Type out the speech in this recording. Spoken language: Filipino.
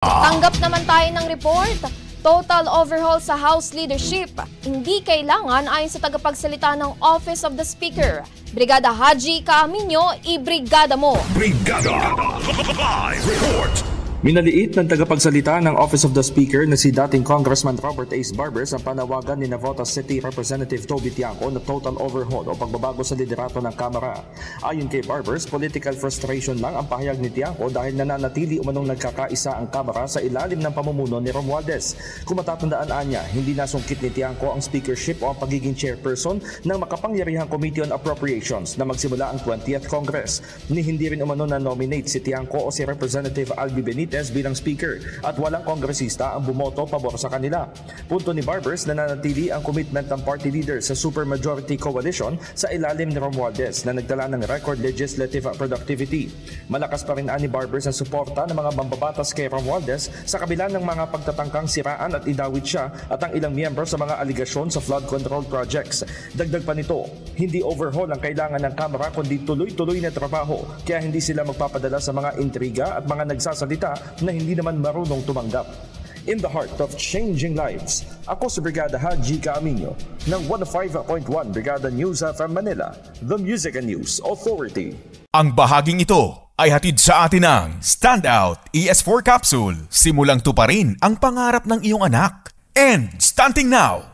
Tanggap naman tayo ng report. Total overhaul sa House leadership. Hindi kailangan ayon sa tagapagsalita ng Office of the Speaker. Brigada Haji Caaminio, i-brigada mo. Brigada Live Report. Minaliit ng tagapagsalita ng Office of the Speaker na si dating Congressman Robert Ace Barbers ang panawagan ni Navotas City Representative Toby Tiangco na total overhaul o pagbabago sa liderato ng Kamara. Ayon kay Barbers, political frustration lang ang pahayag ni Tiangco dahil nananatili umanong nagkakaisa ang Kamara sa ilalim ng pamumuno ni Romualdez. Kung matatandaan niya, hindi nasungkit ni Tiangco ang speakership o ang pagiging chairperson ng makapangyarihang Committee on Appropriations na magsimula ang 20th Congress. Ni hindi rin umano na nominate si Tiangco o si Representative Albi Benitez bilang speaker at walang kongresista ang bumoto pabor sa kanila. Punto ni Barbers na nanatili ang commitment ng party leader sa supermajority coalition sa ilalim ni Romualdez na nagdala ng record legislative productivity. Malakas pa rin ani Barbers ang suporta ng mga mambabatas kay Romualdez sa kabila ng mga pagtatangkang siraan at idawit siya at ang ilang miyembro sa mga aligasyon sa flood control projects. Dagdag pa nito, hindi overhaul ang kailangan ng Kamara kundi tuloy-tuloy na trabaho kaya hindi sila magpapadala sa mga intriga at mga nagsasalita na hindi naman marunong tumanggap. In the heart of changing lives, ako si Brigada Haji Caaminio ng 105.1 Brigada News from Manila, the Music and News Authority. Ang bahaging ito ay hatid sa atin ng Standout ES4 Capsule. Simulang tuparin ang pangarap ng iyong anak. And starting now,